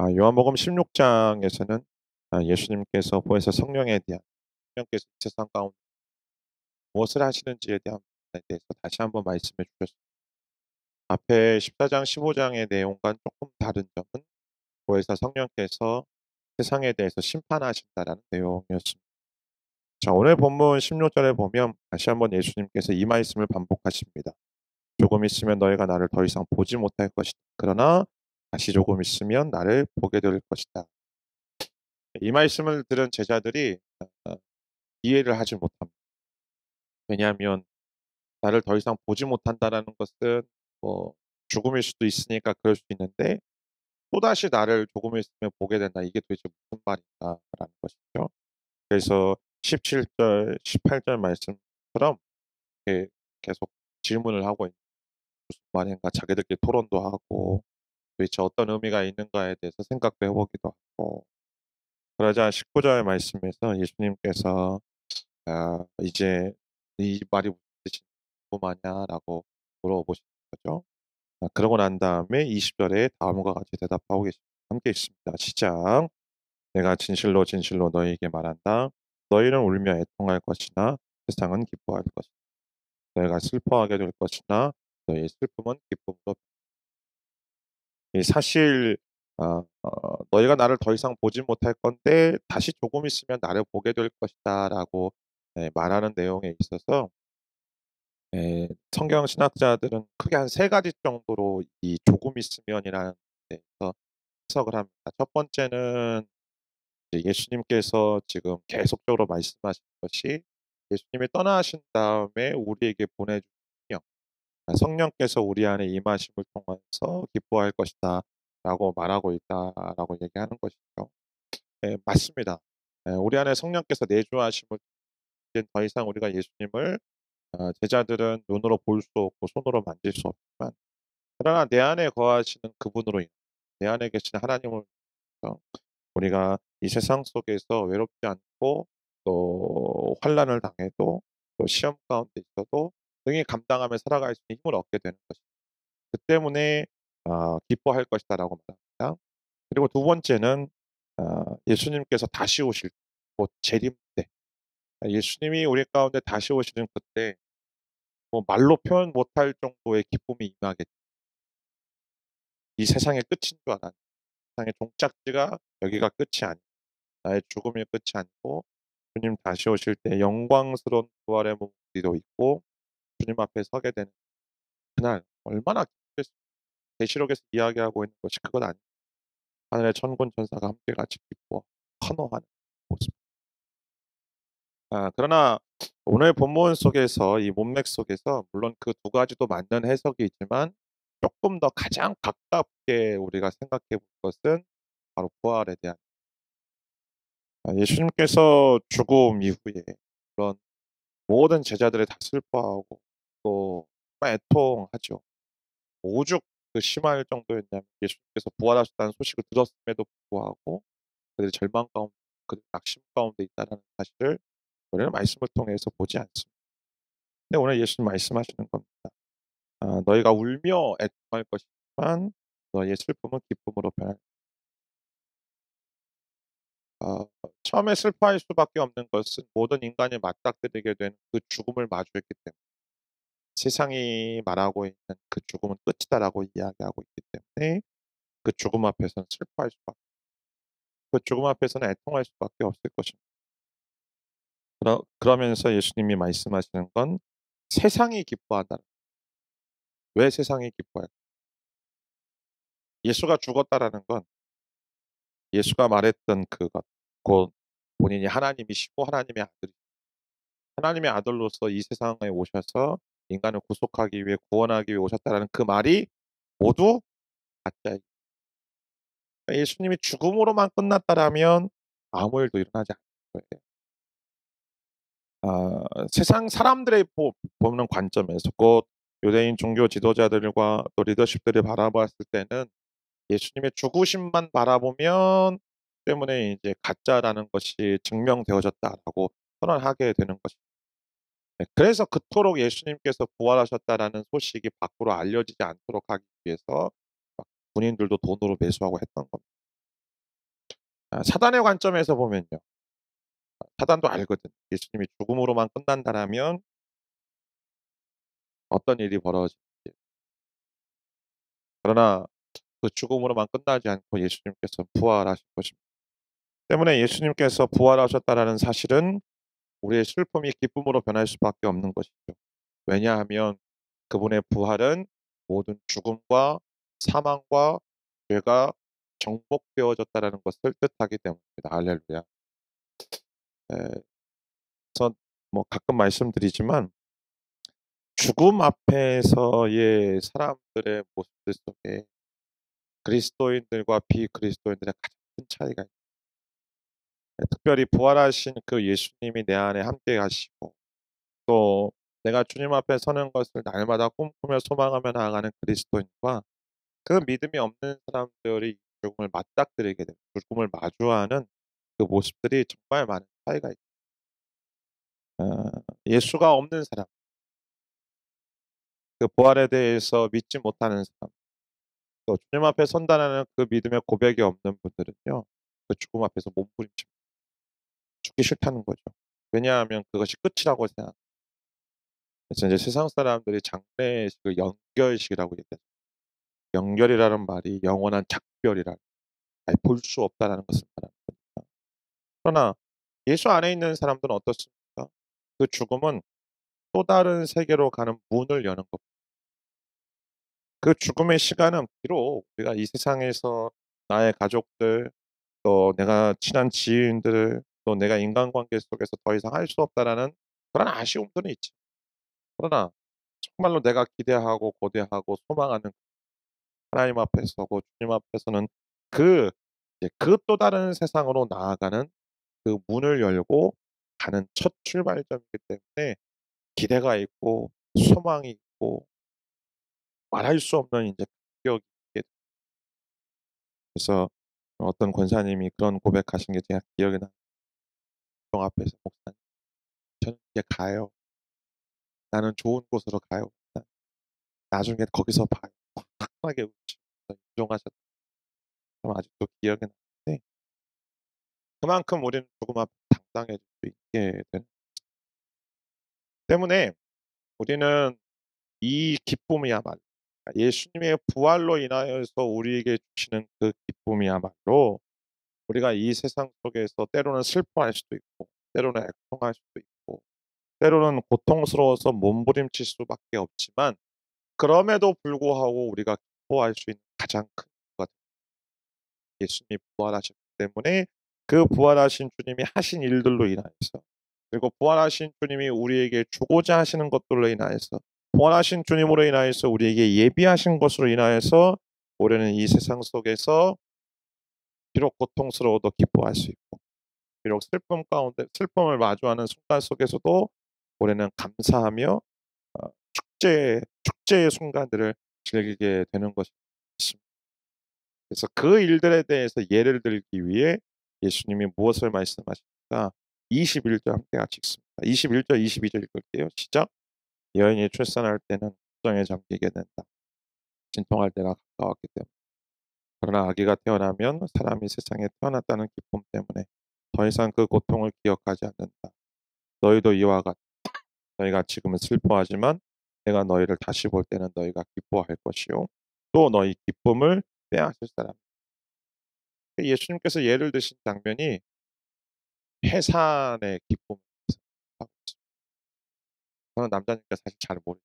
요한복음 16장에서는 예수님께서 보혜사 성령에 대한 성령께서 이 세상 가운데 무엇을 하시는지에 대한 부분에 대해서 다시 한번 말씀해 주셨습니다. 앞에 14장, 15장의 내용과는 조금 다른 점은 보혜사 성령께서 세상에 대해서 심판하신다라는 내용이었습니다. 자, 오늘 본문 16절에 보면 다시 한번 예수님께서 이 말씀을 반복하십니다. 조금 있으면 너희가 나를 더 이상 보지 못할 것이다. 그러나 다시 조금 있으면 나를 보게 될 것이다. 이 말씀을 들은 제자들이 이해를 하지 못합니다. 왜냐하면 나를 더 이상 보지 못한다라는 것은 뭐 죽음일 수도 있으니까 그럴 수 있는데 또다시 나를 조금 있으면 보게 된다. 이게 도대체 무슨 말인가라는 것이죠. 그래서 17절, 18절 말씀처럼 이렇게 계속 질문을 하고 있는 무슨 말인가 자기들끼리 토론도 하고 도대체 어떤 의미가 있는가에 대해서 생각도 해보기도 하고 그러자 19절 말씀에서 예수님께서 이제 이 말이 무슨 뜻이냐 궁금하냐라고 물어보시는 거죠. 그러고 난 다음에 20절에 다음과 같이 대답하고 계십니다. 함께 있습니다. 시작. 내가 진실로 진실로 너희에게 말한다. 너희는 울며 애통할 것이나 세상은 기뻐할 것이다. 너희가 슬퍼하게 될 것이나 너희의 슬픔은 기쁨으로 이 사실 너희가 나를 더 이상 보지 못할 건데 다시 조금 있으면 나를 보게 될 것이다라고 말하는 내용에 있어서 성경 신학자들은 크게 한 세 가지 정도로 이 조금 있으면이라는 데서 해석을 합니다. 첫 번째는 이제 예수님께서 지금 계속적으로 말씀하신 것이 예수님이 떠나신 다음에 우리에게 보내주신 성령, 성령께서 우리 안에 임하심을 통해서 기뻐할 것이다라고 말하고 있다라고 얘기하는 것이죠. 맞습니다. 우리 안에 성령께서 내주하심을 이제 더 이상 우리가 예수님을 제자들은 눈으로 볼 수 없고 손으로 만질 수 없지만 그러나 내 안에 거하시는 그분으로 인해 내 안에 계신 하나님을 위해서 우리가 이 세상 속에서 외롭지 않고 또 환난을 당해도 또 시험 가운데 있어도 능히 감당하며 살아갈 수 있는 힘을 얻게 되는 것입니다. 그 때문에 기뻐할 것이다라고 말합니다. 그리고 두 번째는 예수님께서 다시 오실 곧 재림 때 예수님이 우리 가운데 다시 오시는 그때 뭐 말로 표현 못할 정도의 기쁨이 임하겠죠. 이 세상의 끝인 줄 알았는데 세상의 종착지가 여기가 끝이 아니고 나의 죽음이 끝이 아니고 주님 다시 오실 때 영광스러운 부활의 몸도 있고 주님 앞에 서게 되는 그날 얼마나 기쁘겠습니까. 계시록에서 이야기하고 있는 것이 그건 아니에요. 하늘의 천군 천사가 함께 같이 기뻐 환호하는 모습. 그러나 오늘 본문 속에서 이 문맥 속에서 물론 그 두 가지도 맞는 해석이 있지만 조금 더 가장 가깝게 우리가 생각해 볼 것은 바로 부활에 대한 예수님께서 죽음 이후에 그런 모든 제자들이 다 슬퍼하고 또 정말 애통하죠. 오죽 그 심할 정도였냐면 예수님께서 부활하셨다는 소식을 들었음에도 불구하고 그들이 절망 가운데 그들이 낙심 가운데 있다는 사실을 우리는 말씀을 통해서 보지 않습니다. 근데 오늘 예수님 말씀하시는 겁니다. 너희가 울며 애통할 것이지만 너희의 슬픔은 기쁨으로 변할 처음에 슬퍼할 수밖에 없는 것은 모든 인간이 맞닥뜨리게 된 그 죽음을 마주했기 때문에 세상이 말하고 있는 그 죽음은 끝이다라고 이야기하고 있기 때문에 그 죽음 앞에서는 슬퍼할 수밖에 그 죽음 앞에서는 애통할 수밖에 없을 것입니다. 그러면서 예수님이 말씀하시는 건 세상이 기뻐한다는 왜 세상이 기뻐할까? 예수가 죽었다라는 건 예수가 말했던 그것 곧 본인이 하나님이시고 하나님의 아들로서 이 세상에 오셔서 인간을 구속하기 위해 구원하기 위해 오셨다라는 그 말이 모두 가짜예요. 예수님이 죽음으로만 끝났다라면 아무 일도 일어나지 않을 거예요. 세상 사람들의 보는 관점에서 곧 유대인 종교 지도자들과 또 리더십들이 바라봤을 때는 예수님의 죽으심만 바라보면 때문에 이제 가짜라는 것이 증명되어졌다라고 선언하게 되는 것입니다. 네, 그래서 그토록 예수님께서 부활하셨다라는 소식이 밖으로 알려지지 않도록 하기 위해서 막 군인들도 돈으로 매수하고 했던 겁니다. 사단의 관점에서 보면요. 사단도 알거든. 예수님이 죽음으로만 끝난다라면 어떤 일이 벌어질지. 그러나 그 죽음으로만 끝나지 않고 예수님께서 부활하신 것입니다. 때문에 예수님께서 부활하셨다라는 사실은 우리의 슬픔이 기쁨으로 변할 수밖에 없는 것이죠. 왜냐하면 그분의 부활은 모든 죽음과 사망과 죄가 정복되어졌다라는 것을 뜻하기 때문입니다. 할렐루야. 예. 그래서 뭐 가끔 말씀드리지만 죽음 앞에서의 사람들의 모습들 속에 그리스도인들과 비그리스도인들의 가장 큰 차이가 있어요. 특별히 부활하신 그 예수님이 내 안에 함께 하시고 또 내가 주님 앞에 서는 것을 날마다 꿈꾸며 소망하며 나아가는 그리스도인과 그 믿음이 없는 사람들이 죽음을 맞닥뜨리게 되고 죽음을 마주하는 그 모습들이 정말 많은 차이가 있어요. 예수가 없는 사람, 그 부활에 대해서 믿지 못하는 사람, 또 주님 앞에 선다라는 그 믿음의 고백이 없는 분들은요, 그 죽음 앞에서 몸부림칩니다. 죽기 싫다는 거죠. 왜냐하면 그것이 끝이라고 생각. 그래서 이제 세상 사람들이 장례식을 연결식이라고 얘기하죠. 연결이라는 말이 영원한 작별이라, 아예 볼 수 없다라는 것을 말하는 거니까. 그러나 예수 안에 있는 사람들은 어떻습니까? 그 죽음은 또 다른 세계로 가는 문을 여는 것. 그 죽음의 시간은 비록 우리가 이 세상에서 나의 가족들, 또 내가 친한 지인들, 또 내가 인간관계 속에서 더 이상 할 수 없다라는 그런 아쉬움들은 있지. 그러나 정말로 내가 기대하고 고대하고 소망하는 하나님 앞에 서고 주님 앞에 서는 그 이제 그 또 다른 세상으로 나아가는 그 문을 열고 가는 첫 출발점이기 때문에 기대가 있고 소망이 있고 말할 수 없는 인제 감격이 있게. 그래서 어떤 권사님이 그런 고백하신 게 제가 기억이 나요. 종 앞에서 "목사님 저는 이제 가요. 나는 좋은 곳으로 가요. 나중에 거기서 봐요." 막 환하게 웃으시면서 임종하셨던 참 아직도 기억에 나는데 그만큼 우리는 조금 앞 당당해질 수 있게 되는 때문에 우리는 이 기쁨이야말로 예수님의 부활로 인하여서 우리에게 주시는 그 기쁨이야말로 우리가 이 세상 속에서 때로는 슬퍼할 수도 있고 때로는 애통할 수도 있고 때로는 고통스러워서 몸부림칠 수밖에 없지만 그럼에도 불구하고 우리가 기뻐할 수 있는 가장 큰 이유가 예수님이 부활하셨기 때문에 그 부활하신 주님이 하신 일들로 인하여서 그리고 부활하신 주님이 우리에게 주고자 하시는 것들로 인하여서 부활하신 주님으로 인하여서 우리에게 예비하신 것으로 인하여서 우리는 이 세상 속에서 비록 고통스러워도 기뻐할 수 있고 비록 슬픔 가운데 슬픔을 마주하는 순간 속에서도 우리는 감사하며 축제의 순간들을 즐기게 되는 것이 있습니다. 그래서 그 일들에 대해서 예를 들기 위해 예수님이 무엇을 말씀하십니까? 21절 함께 같이 읽습니다. 21절, 22절 읽을게요. 시작. 여인이 출산할 때는 걱정에 잠기게 된다. 진통할 때가 가까웠기 때문에. 그러나 아기가 태어나면 사람이 세상에 태어났다는 기쁨 때문에 더 이상 그 고통을 기억하지 않는다. 너희도 이와 같다. 너희가 지금은 슬퍼하지만 내가 너희를 다시 볼 때는 너희가 기뻐할 것이요. 또 너희 기쁨을 빼앗을 사람. 예수님께서 예를 드신 장면이 해산의 기쁨을 하고 있습니다. 저는 남자니까 사실 잘 모르죠.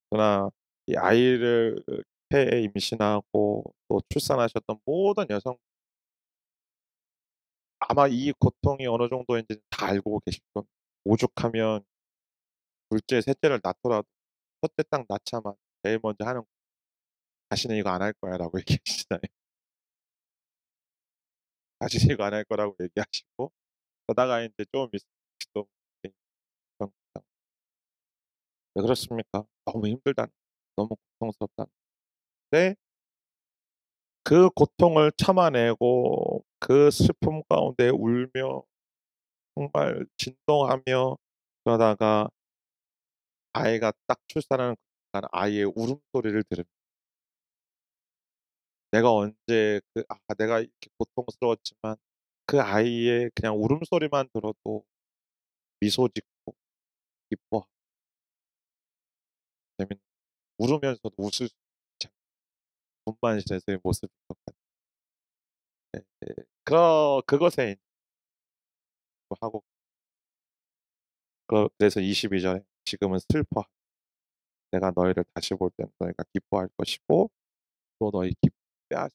그러나 이 아이를 폐에 임신하고 또 출산하셨던 모든 여성 아마 이 고통이 어느 정도인지 다 알고 계실 겁니다. 오죽하면 둘째, 셋째를 낳더라도 첫째 딱 낳자마자 제일 먼저 하는 "다시는 이거 안 할 거야."라고 얘기하시잖아요. 다시는 이거 안 할 거라고 얘기하시고 그러다가 인제 좀 있으면 또 왜 그렇습니까? 너무 힘들다는 너무 고통스럽다는 데 그 고통을 참아내고 그 슬픔 가운데 울며 정말 진동하며 그러다가 아이가 딱 출산하는 그 순간 아이의 울음소리를 들으면 내가 언제 내가 이렇게 고통스러웠지만 그 아이의 그냥 울음소리만 들어도 미소 짓고 기뻐하고 재밌는 울으면서도 웃을 수 참 분만실에서의 모습인 것 같아요. 예. 그것에 하고 그래서 22 절에 지금은 슬퍼 내가 너희를 다시 볼 때는 너희가 기뻐할 것이고 또 너희 기쁨을 빼앗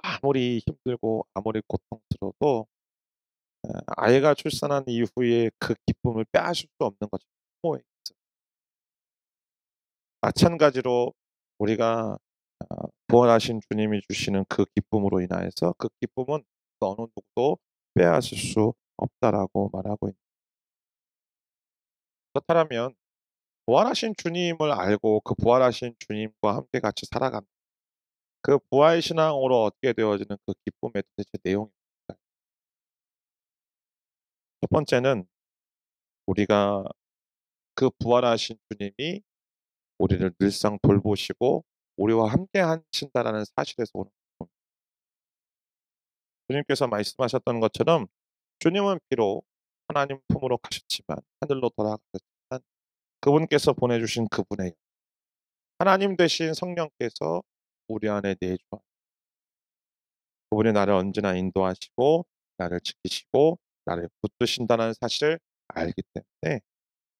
아무리 힘들고 아무리 고통스러워도 아이가 출산한 이후에 그 기쁨을 빼앗을 수 없는 거죠. 부모에 있어서. 마찬가지로 우리가 부활하신 주님이 주시는 그 기쁨으로 인하여서 그 기쁨은 그 어느 누구도 빼앗을 수 없다라고 말하고 있는 그렇다면 부활하신 주님을 알고 그 부활하신 주님과 함께 같이 살아간다. 그 부활 신앙으로 얻게 되어지는 그 기쁨의 도대체 내용이 뭘까요? 첫 번째는 우리가 그 부활하신 주님이 우리를 늘상 돌보시고 우리와 함께 하신다라는 사실에서 오는 기쁨. 주님께서 말씀하셨던 것처럼 주님은 비록 하나님 품으로 가셨지만 하늘로 돌아가셨지만 그분께서 보내주신 그분의 하나님 되신 성령께서 우리 안에 내주 그분이 나를 언제나 인도하시고 나를 지키시고 나를 붙드신다는 사실을 알기 때문에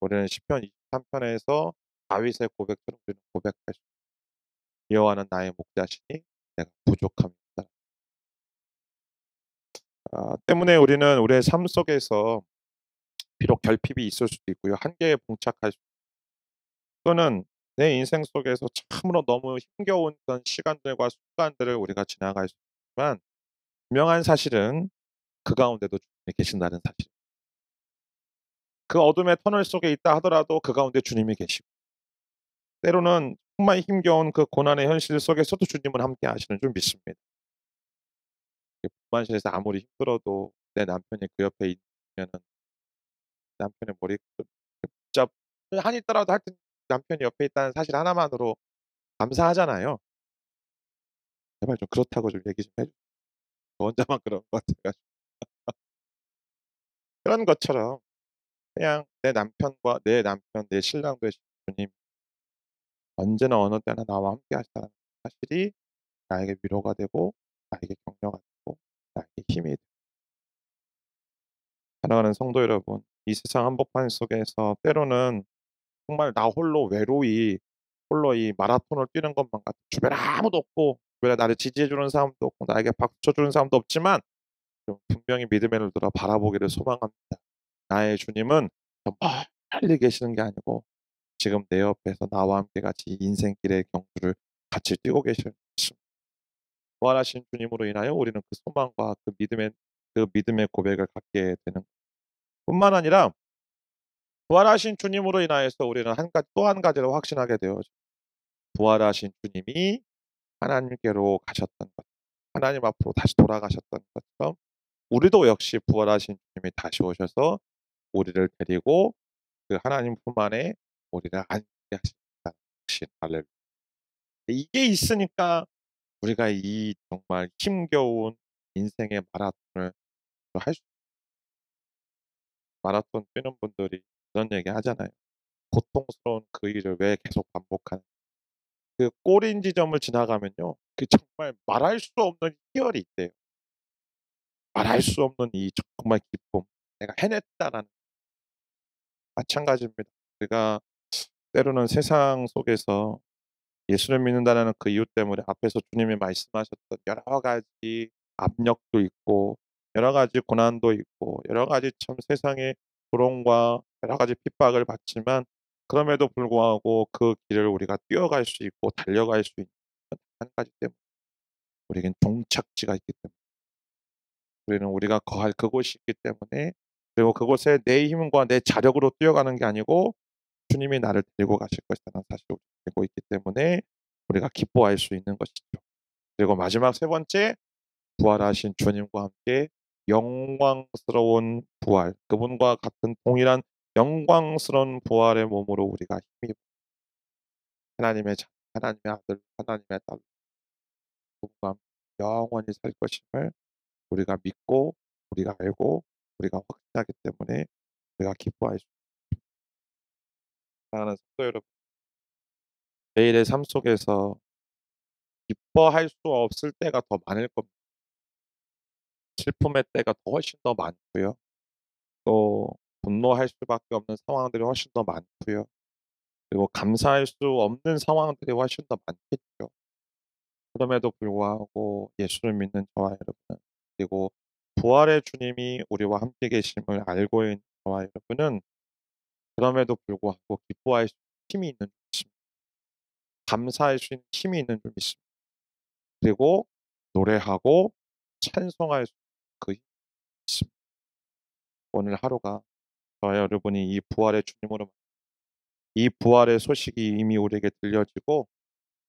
우리는 시편 23편에서 다윗의 고백처럼 우리는 고백할 수 여호와는 나의 목자시니 내가 부족함이다. 때문에 우리는 우리의 삶 속에서 비록 결핍이 있을 수도 있고요. 한계에 봉착할 수 또는 내 인생 속에서 참으로 너무 힘겨운 그런 시간들과 순간들을 우리가 지나갈 수 있지만 분명한 사실은 그 가운데도 주님이 계신다는 사실. 그 어둠의 터널 속에 있다 하더라도 그 가운데 주님이 계시고 때로는 정말 힘겨운 그 고난의 현실 속에서도 주님은 함께 하시는 줄 믿습니다. 분만실에서 아무리 힘들어도 내 남편이 그 옆에 있으면은 남편의 머리끝 붙잡 한이 있더라도 하여튼 남편이 옆에 있다는 사실 하나만으로 감사하잖아요. 제발 좀 그렇다고 좀 얘기 좀 해 주세요. 저 혼자만 그런 것 같아 가지고. 그런 것처럼 그냥 내 남편, 내 신랑 되신 주님 언제나 어느 때나 나와 함께 하시다는 사실이 나에게 위로가 되고 나에게 격려가 되고 나에게 힘이 되고 사랑하는 성도 여러분 이 세상 한복판 속에서 때로는 정말 나 홀로 외로이 홀로 이 마라톤을 뛰는 것만 같아 주변에 아무도 없고 주변에 나를 지지해 주는 사람도 없고 나에게 박수 쳐 주는 사람도 없지만 좀 분명히 믿음의 눈으로 바라보기를 소망합니다. 나의 주님은 저 멀리 계시는 게 아니고 지금 내 옆에서 나와 함께 같이 인생길의 경주를 같이 뛰고 계시는 것입니다. 부활하신 주님으로 인하여 우리는 그 소망과 그 믿음의 고백을 갖게 되는 뿐만 아니라 부활하신 주님으로 인하여서 우리는 또 한 가지를 확신하게 되어요. 부활하신 주님이 하나님께로 가셨던 것, 하나님 앞으로 다시 돌아가셨던 것처럼 우리도 역시 부활하신 주님이 다시 오셔서 우리를 데리고 그 하나님 품 안에 우리를 안게 하신다는 확신. 할렐루야. 이게 있으니까 우리가 이 정말 힘겨운 인생의 마라톤을 할 수 마라톤 뛰는 분들이 그런 얘기 하잖아요. 고통스러운 그 일을 왜 계속 반복하는 그 꼬린 지점을 지나가면요. 그 정말 말할 수 없는 희열이 있대요. 말할 수 없는 이 정말 기쁨. '내가 해냈다.'라는 마찬가지입니다. 우리가 때로는 세상 속에서 예수를 믿는다는 그 이유 때문에 앞에서 주님이 말씀하셨던 여러 가지 압력도 있고 여러 가지 고난도 있고 여러 가지 참 세상의 조롱과 여러 가지 핍박을 받지만 그럼에도 불구하고 그 길을 우리가 뛰어갈 수 있고 달려갈 수 있는 건 한 가지 때문에 우리에겐 종착지가 있기 때문에 우리는 우리가 거할 그곳이 있기 때문에 그리고 그곳에 내 힘과 내 자력으로 뛰어가는 게 아니고 주님이 나를 데리고 가실 것이라는 사실을 알고 있기 때문에 우리가 기뻐할 수 있는 것이죠. 그리고 마지막 세 번째 부활하신 주님과 함께 영광스러운 부활 그분과 같은 동일한 영광스러운 부활의 몸으로 우리가 힘입어 하나님의 자 하나님의 아들 하나님의 딸 그분과 함께 영원히 살 것임을 우리가 믿고 우리가 알고 우리가 확신하기 때문에 우리가 기뻐할 수 사랑하는 성도 여러분, 매일의 삶 속에서 기뻐할 수 없을 때가 더 많을 겁니다. 슬픔의 때가 더 훨씬 더 많고요. 또 분노할 수밖에 없는 상황들이 훨씬 더 많고요. 그리고 감사할 수 없는 상황들이 훨씬 더 많겠죠. 그럼에도 불구하고 예수를 믿는 저와 여러분, 그리고 부활의 주님이 우리와 함께 계심을 알고 있는 저와 여러분은 그럼에도 불구하고 기뻐할 수 있는 힘이 있는 줄 믿습니다. 감사할 수 있는 힘이 있는 줄 믿습니다. 그리고 노래하고 찬송할 수 있는 그 힘이 있습니다. 오늘 하루가 저와 여러분이 이 부활의 주님으로 이 부활의 소식이 이미 우리에게 들려지고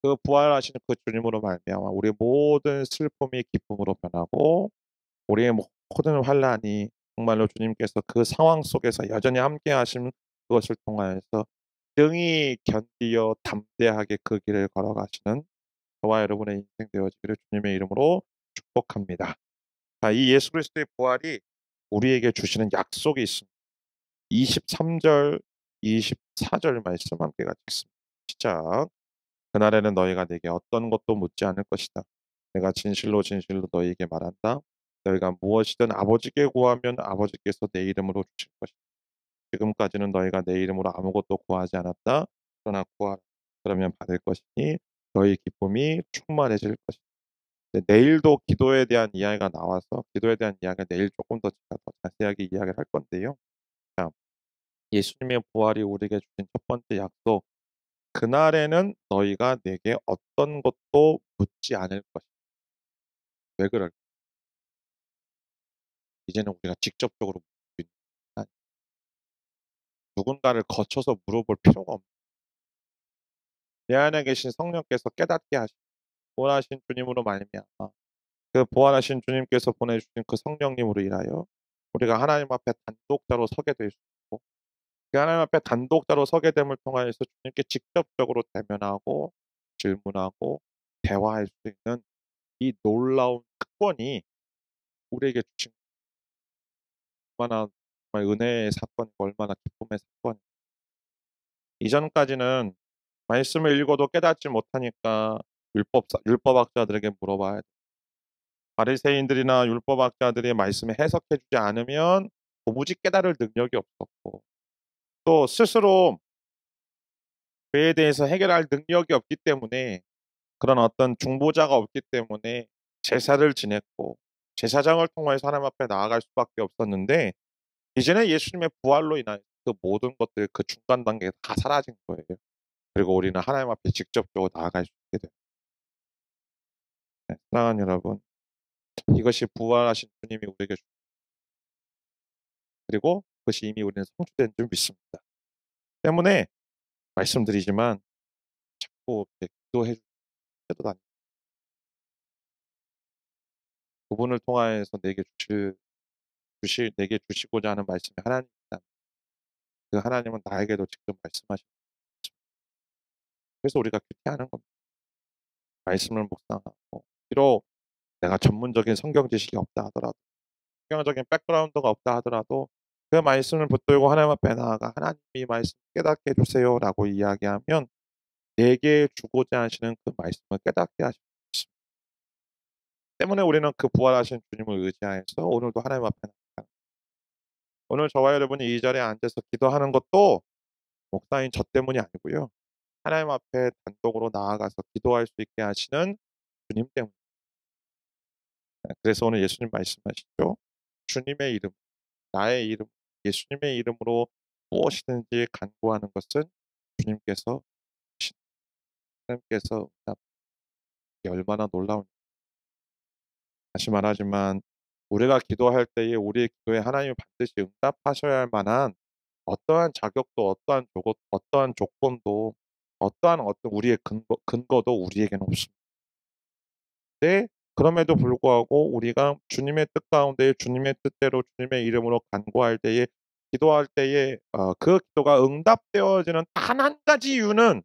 그 부활하시는 그 주님으로 말미암아 우리 모든 슬픔이 기쁨으로 변하고 우리의 모든 환란이 정말로 주님께서 그 상황 속에서 여전히 함께 하신 그것을 통하여서 능히 견디어 담대하게 그 길을 걸어가시는 저와 여러분의 인생 되어지기를 주님의 이름으로 축복합니다. 자, 이 예수 그리스도의 부활이 우리에게 주시는 약속이 있습니다. 23절, 24절 말씀 함께 같이 읽습니다. 시작. 그날에는 너희가 내게 어떤 것도 묻지 않을 것이다. 내가 진실로 진실로 너희에게 말한다. 너희가 무엇이든 아버지께 구하면 아버지께서 내 이름으로 주실 것이다. 지금까지는 너희가 내 이름으로 아무것도 구하지 않았다. 그러나 구하라. 그러면 받을 것이니 너희 기쁨이 충만해질 것이다. 내일도 기도에 대한 이야기가 나와서 기도에 대한 이야기가 내일 조금 더 제가 더 자세하게 이야기를 할 건데요. 자, 예수님의 부활이 우리에게 주신 첫 번째 약속. 그날에는 너희가 내게 어떤 것도 묻지 않을 것이다. 왜 그럴까? 이제는 우리가 직접적으로 묻을 수 있는 시간이 누군가를 거쳐서 물어볼 필요가 없는 내 안에 계신 성령께서 깨닫게 하시고 부활하신 주님으로 말미암아 그 부활하신 주님께서 보내주신 그 성령님으로 인하여 우리가 하나님 앞에 단독자로 서게 될 수 있고 그 하나님 앞에 단독자로 서게 됨을 통하여서 주님께 직접적으로 대면하고 질문하고 대화할 수 있는 이 놀라운 특권이 우리에게 주신 얼마나 정말 은혜의 사건이고 얼마나 기쁨의 사건이 이전까지는 말씀을 읽어도 깨닫지 못하니까 율법학자들에게 물어봐야 돼. 바리새인들이나 율법학자들이 말씀을 해석해 주지 않으면 도무지 깨달을 능력이 없었고 또 스스로 그에 대해서 해결할 능력이 없기 때문에 그런 어떤 중보자가 없기 때문에 제사를 지냈고 제사장을 통해서 하나님 앞에 나아갈 수밖에 없었는데 이제는 예수님의 부활로 인한 그 모든 것들 그 중간 단계가 다 사라진 거예요. 그리고 우리는 하나님 앞에 직접적으로 나아갈 수 있게 됩니다. 네, 사랑하는 여러분, 이것이 부활하신 주님이 우리에게 그리고 그것이 이미 우리는 성취된 줄 믿습니다. 때문에 말씀드리지만 자꾸 이렇게 기도해 주셔도 그분을 통하여서 내게 주시고자 하는 말씀이 하나님이다. 그 하나님은 나에게도 직접 말씀하시는 거죠. 그래서 우리가 큐티하는 겁니다. 말씀을 묵상하고 비록 내가 전문적인 성경 지식이 없다 하더라도 성경적인 백그라운드가 없다 하더라도 그 말씀을 붙들고 하나님 앞에 나아가 하나님이 말씀 깨닫게 해주세요라고 이야기하면 내게 주고자 하시는 그 말씀을 깨닫게 하시는 것입니다. 때문에 우리는 그 부활하신 주님을 의지하여서 오늘도 하나님 앞에 나아가 오늘 저와 여러분이 이 자리에 앉아서 기도하는 것도 목사인 저 때문이 아니고요. 하나님 앞에 단독으로 나아가서 기도할 수 있게 하시는 주님 때문입니다. 그래서 오늘 예수님 말씀하시죠. 주님의 이름, 나의 이름, 예수님의 이름으로 무엇이든지 간구하는 것은 주님께서 하나님께서 얼마나 놀라운 다시 말하지만 우리가 기도할 때에 우리의 기도에 하나님이 반드시 응답하셔야 할 만한 어떠한 자격도 어떠한 조건도 어떤 우리의 근거도 우리에게는 없습니다. 네, 그럼에도 불구하고 우리가 주님의 뜻 가운데 주님의 뜻대로 주님의 이름으로 간구할 때에 기도할 때에 그 기도가 응답되어지는 단 한 가지 이유는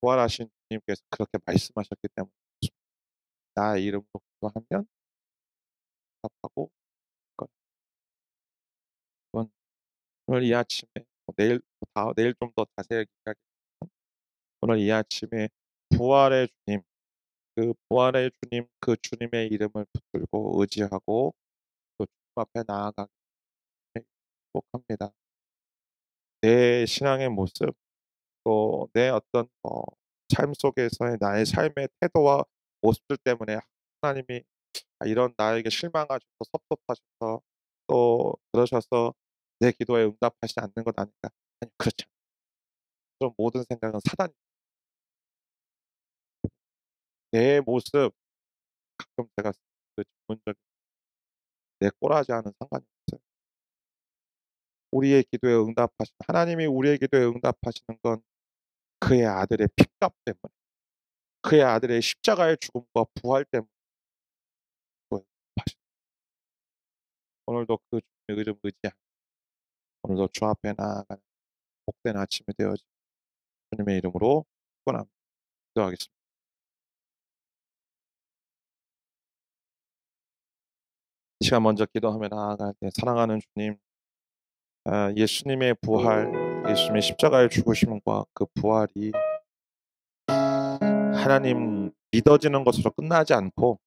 부활하신 주님께서 그렇게 말씀하셨기 때문에 나의 이름으로 기도하면 응답하고 건 그건 오늘 이 아침에 내일 좀 더 자세하게 이야기하겠지만 오늘 이 아침에 부활의 주님, 그 부활의 주님, 그 주님의 이름을 붙들고 의지하고 또 주님 앞에 나아가기를 축복합니다. 내 신앙의 모습, 또 내 어떤 삶 속에서의 나의 삶의 태도와 모습들 때문에 하나님이 이런 나에게 실망하셔서 섭섭하셔서 또 그러셔서 내 기도에 응답하시지 않는 것 아닌가? 아니 그렇지 않아요. 그런 모든 생각은 사단이 내 모습 가끔 제가 그 전문적인 내 꼬라지와는 상관이 없어요. 우리의 기도에 응답하시는 하나님이 우리의 기도에 응답하시는 건 그의 아들의 핏값 때문에 그의 아들의 십자가의 죽음과 부활 때문에 응답하시는 오늘도 그 주님의 이름 의지하며 오늘도 주 앞에 나아가는 복된 아침이 되어지 주님의 이름으로 축원합니다. 기도하겠습니다. 이 시간 먼저 기도하며 나아갈 때 사랑하는 주님, 예수님의 부활, 예수님의 십자가의 죽으심과 그 부활이 하나님 믿어지는 것으로 끝나지 않고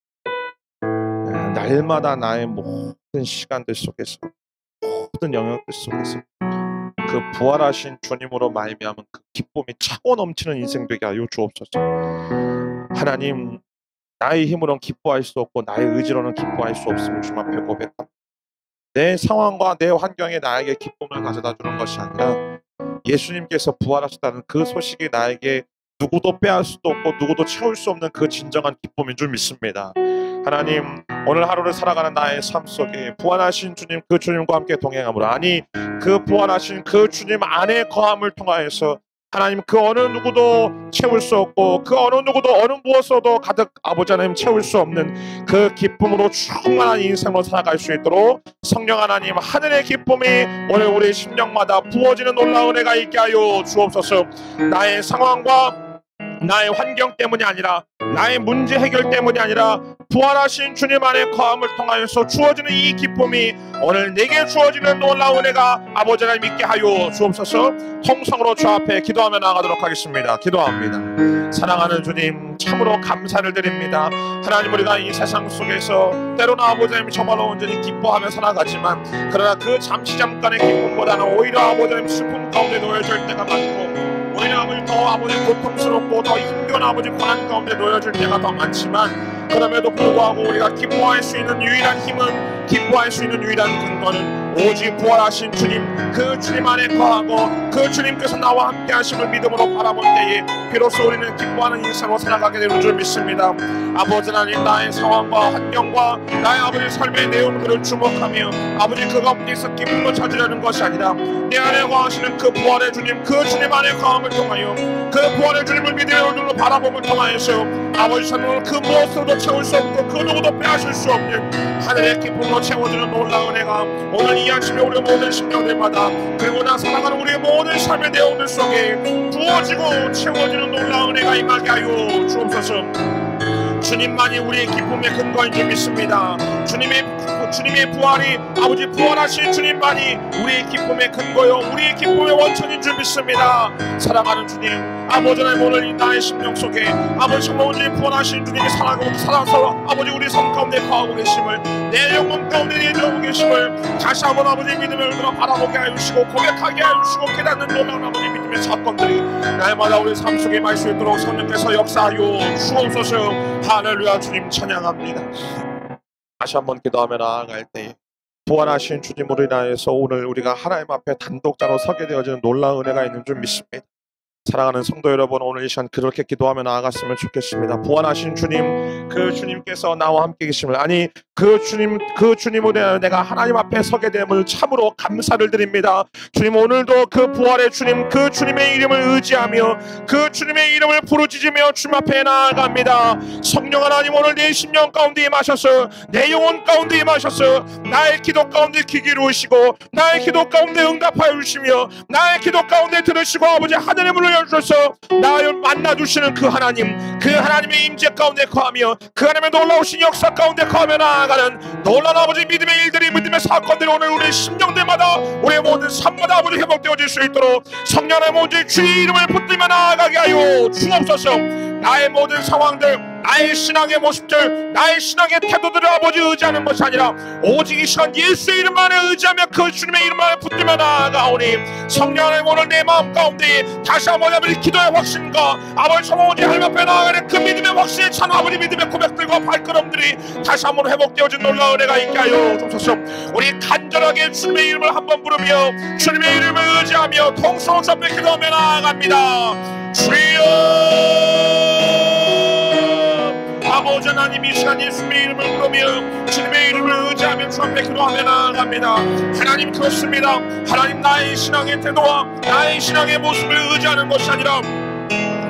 날마다 나의 모든 시간들 속에서 모든 영역들 속에서 그 부활하신 주님으로 말미암은 그 기쁨이 차고 넘치는 인생 되게 하여 주옵소서. 하나님, 나의 힘으로는 기뻐할 수 없고 나의 의지로는 기뻐할 수 없음을 주님 앞에 고백합니다. 내 상황과 내 환경에 나에게 기쁨을 가져다 주는 것이 아니라 예수님께서 부활하셨다는 그 소식이 나에게 누구도 빼앗을 수도 없고 누구도 채울 수 없는 그 진정한 기쁨인 줄 믿습니다. 하나님, 오늘 하루를 살아가는 나의 삶 속에 부활하신 주님, 그 주님과 함께 동행함으로, 아니 그 부활하신 그 주님 안에 거함을 통하여서 하나님 그 어느 누구도 채울 수 없고 그 어느 누구도 어느 무엇으로도 가득 아버지 하나님 채울 수 없는 그 기쁨으로 충만한 인생으로 살아갈 수 있도록 성령 하나님, 하늘의 기쁨이 오늘 우리 심령마다 부어지는 놀라운 은혜가 있게 하여 주옵소서. 나의 상황과 나의 환경 때문이 아니라 나의 문제 해결 때문이 아니라 부활하신 주님 안에 거함을 통하여서 주어지는 이 기쁨이 오늘 내게 주어지는 놀라운 은혜가 아버지 하나님 있게 하여 주옵소서. 통성으로 주 앞에 기도하며 나가도록 하겠습니다. 기도합니다. 사랑하는 주님, 참으로 감사를 드립니다. 하나님, 우리가 이 세상 속에서 때로는 아버지 하나님 정말로 온전히 기뻐하며 살아가지만 그러나 그 잠깐의 기쁨보다는 오히려 아버지 하나님 슬픔 가운데 놓여질 때가 많고 오히려 아버지 더 아버지 고통스럽고 더 힘겨운 아버지 고난 가운데 놓여질 때가 더 많지만 그럼에도 불구하고 우리가 기뻐할 수 있는 유일한 힘은, 기뻐할 수 있는 유일한 근거는 오직 부활하신 주님, 그 주님 안에 거하고 그 주님께서 나와 함께 하심을 믿음으로 바라볼 때에 비로소 우리는 기뻐하는 인생으로 살아가게 되는 줄 믿습니다. 아버지 하나님, 나의 상황과 환경과 나의 아버지 삶의 내용들을 주목하며 아버지 그 가운데서 기쁨을 찾으려는 것이 아니라 내 안에 거하시는 그 부활의 주님, 그 주님 안에 거함을 통하여 그 부활의 주님을 믿음의 눈으로 바라봄을 통하여서 아버지 삶을 그 무엇으로도 채울 수 없고 그 누구도 빼앗을 수 없는 하늘의 기쁨으로 채워주는 놀라운 은혜가 오늘 이 아침에 우리 모든 심령들마다 그리고 나 살아가는 우리의 모든 삶의 내용들 속에 부어지고 채워지는 놀라운 은혜가 임하게 하여 주옵소서. 주님만이 우리의 기쁨의 근거인 줄 믿습니다. 주님의 부활이 아버지 부활하신 주님만이 우리의 기쁨의 근거요 우리의 기쁨의 원천인 줄 믿습니다. 사랑하는 주님, 아버지 하나님, 오늘 나의 심령 속에 아버지 정말 온전히 부활하신 주님이 살아서 아버지 우리 삶 가운데 거하고 계심을, 내 영혼 가운데 내주하고 계심을 다시 한번 아버지 믿음을 들어 바라보게 하여 주시고 고백하게 하여 주시고 깨닫는 놀라운 아버지 믿음의 사건들이 날마다 우리 삶 속에 임할 수 있도록 성령께서 역사하여 주옵소서. 할렐루야. 주님 찬양합니다. 다시 한번 기도하며 나아갈 때 부활하신 주님으로 인하여서 오늘 우리가 하나님 앞에 단독자로 서게 되어지는 놀라운 은혜가 있는 줄 믿습니다. 사랑하는 성도 여러분, 오늘 이 시간 그렇게 기도하며 나아갔으면 좋겠습니다. 부활하신 주님, 그 주님께서 나와 함께 계심을, 아니 그 주님으로 인하여 내가 하나님 앞에 서게 됨을 참으로 감사를 드립니다. 주님, 오늘도 그 부활의 주님, 그 주님의 이름을 의지하며 그 주님의 이름을 부르짖으며 주님 앞에 나아갑니다. 성령 하나님, 오늘 내 심령 가운데 임하셔서 내 영혼 가운데 임하셔서 나의 기도 가운데 귀 기울이시고 나의 기도 가운데 응답하여 주시며 나의 기도 가운데 들으시고 아버지 하늘의 문을 열주셔서 나를 만나주시는 그 하나님, 그 하나님의 임재 가운데 거하며 붙들며 그 하나님의 놀라우신 역사 가운데 거하며 나아가는 놀라운 아버지 믿음의 일들이, 믿음의 사건들이 오늘 우리 심령들마다, 우리의 모든 삶마다 아버지 회복되어질 수 있도록 성령 하나님 아버지 주의 이름을 붙들며 나아가게 하여 주옵소서. 나의 모든 상황들, 나의 신앙의 모습들, 나의 신앙의 태도들을 아버지 의지하는 것이 아니라 오직 이 시간 예수의 이름만에 의지하며 그 주님의 이름만에 붙들며 나아가오니 성령 하나님 오늘 내 마음 가운데 다시 한번 아버지 기도의 확신과 아버지 아버지 하나님 앞에 나아가는 그 믿음의 확신에 찬 아버지 믿음의 고백들과 발걸음들이 다시 한번 회복되어진 놀라운 은혜가 있게 하여 주옵소서. 우리 간절하게 주님의 이름을 한번 부르며 주님의 이름을 의지하며 통성을 앞에 기도하며 나아갑니다. 주여 아버지 하나님, 이 시간 예수님의 이름을 부르며 주님의 이름을 의지하며 주 앞에 기도하며 나아갑니다. 하나님, 그렇습니다. 하나님, 나의 신앙의 태도와 나의 신앙의 모습을 의지하는 것이 아니라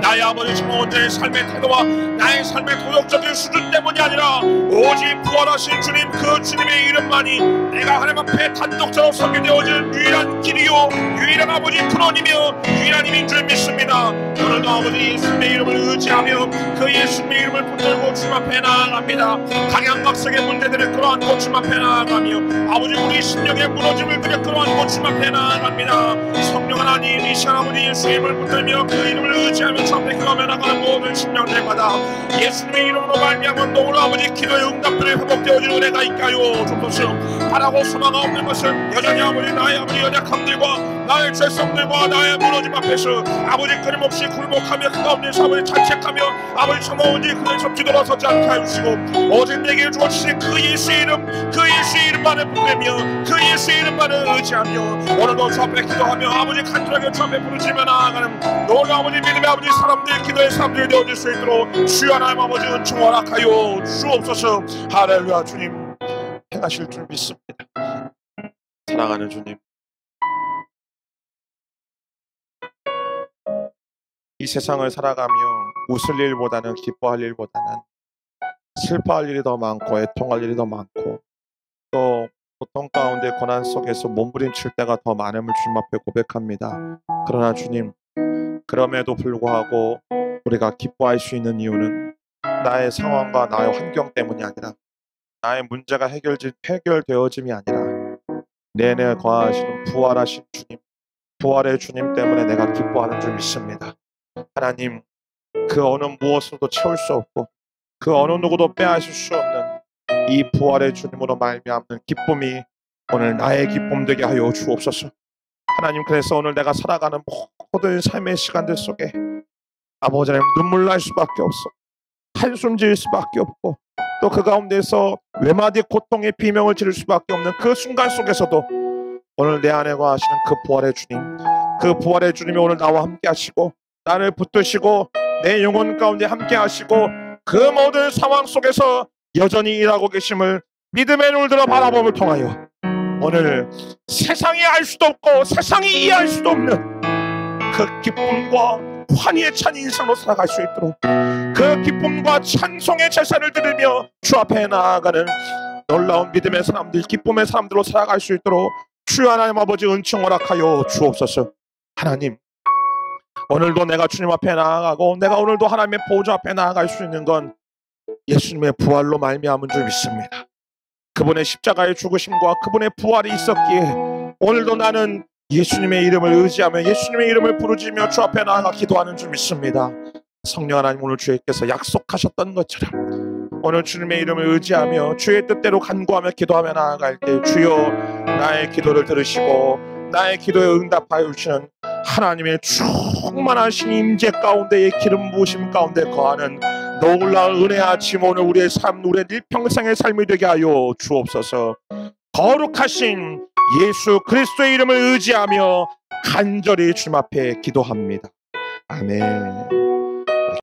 나의 아버지 정원자의 삶의 태도와 나의 삶의 도덕적인 수준 때문이 아니라 오직 부활하신 주님, 그 주님의 이름만이 내가 하나님 앞에 단독자로 서게 되어진 유일한 길이요 유일한 아버지 근원이며 유일한 힘인 줄 믿습니다. 오늘도 아버지 예수님의 이름을 의지하며 그 예수님의 이름을 붙들고 주님 앞에 나아갑니다. 강양각성의 문제들을 끌어안고 주님 앞에 나아가며 아버지 우리 심령의 무너짐을 끌어안고 주님 앞에 나아갑니다. 성령 하나님, 이 시간 아버지 예수의 이름을 붙들며 그 이름을 의지하며 주 앞에 기도하며 나가는 모든 심령들마다 예수님의 이름으로 말미암아 오늘 아버지 기도의 응답들이 회복되어지는 은혜가 있게 하여 주옵소서. 바라고 소망 없는 것은 여전히 아버지 나의 아버지 연약함들과 나의 죄성들과 나의 무너짐 앞에서 아버지 끊임없이 굴복하며 그 가운데서 아버지 자책하며 아버지 참아오니 그에서 뒤돌아서지 않게 하시고 오직 내게 주어주신 그 예수의 이름, 그 예수의 이름만을 부르며 그 예수의 이름만을 의지하며 오늘도 주 앞에 기도하며 아버지 간절하게 주 앞에 부르짖으며 나아가는 놀라운 아버지 믿음의 아버지 사람들, 기도의 사람들이 되어질 수 있도록 주여 하나님 아버지 은총 허락하여 주옵소서. 할렐루야. 주님 행하실 줄 믿습니다. 사랑하는 주님, 이 세상을 살아가며 웃을 일보다는 기뻐할 일보다는 슬퍼할 일이 더 많고 애통할 일이 더 많고 또 고통 가운데 고난 속에서 몸부림칠 때가 더 많음을 주님 앞에 고백합니다. 그러나 주님, 그럼에도 불구하고 우리가 기뻐할 수 있는 이유는 나의 상황과 나의 환경 때문이 아니라 나의 문제가 해결되어짐이 아니라 내내 거하시는 부활하신 주님, 부활의 주님 때문에 내가 기뻐하는 줄 믿습니다. 하나님, 그 어느 무엇으로도 채울 수 없고 그 어느 누구도 빼앗을 수 없는 이 부활의 주님으로 말미암는 기쁨이 오늘 나의 기쁨 되게 하여 주옵소서. 하나님, 그래서 오늘 내가 살아가는 모든 삶의 시간들 속에 아버지 하나님 눈물 날 수밖에 없어, 한숨 지을 수밖에 없고 또 그 가운데서 외마디 고통의 비명을 지를 수밖에 없는 그 순간 속에서도 오늘 내 안에 거하시는 그 부활의 주님, 그 부활의 주님이 오늘 나와 함께 하시고 나를 붙드시고 내 영혼 가운데 함께 하시고 그 모든 상황 속에서 여전히 일하고 계심을 믿음의 눈을 들어 바라봄을 통하여 오늘 세상이 알 수도 없고 세상이 이해할 수도 없는 그 기쁨과 환희에 찬 인생으로 살아갈 수 있도록 그 기쁨과 찬송의 제사를 드리며 주 앞에 나아가는 놀라운 믿음의 사람들, 기쁨의 사람들로 살아갈 수 있도록 주 하나님 아버지 은총 허락하여 주옵소서. 하나님, 오늘도 내가 주님 앞에 나아가고 내가 오늘도 하나님의 보좌 앞에 나아갈 수 있는 건 예수님의 부활로 말미암은 줄 믿습니다. 그분의 십자가의 죽으심과 그분의 부활이 있었기에 오늘도 나는 예수님의 이름을 의지하며 예수님의 이름을 부르짖으며 주 앞에 나아가 기도하는 줄 믿습니다. 성령 하나님, 오늘 주께서 약속하셨던 것처럼 오늘 주님의 이름을 의지하며 주의 뜻대로 간구하며 기도하며 나아갈 때 주여 나의 기도를 들으시고 나의 기도에 응답하여 주시는 하나님의 충만하신 임재 가운데의 기름 부으심 가운데 거하는 놀라운 은혜 아침 오늘 우리의 삶, 우리의 일평생의 삶이 되게 하여 주옵소서. 거룩하신 예수 그리스도의 이름을 의지하며 간절히 주님 앞에 기도합니다. 아멘.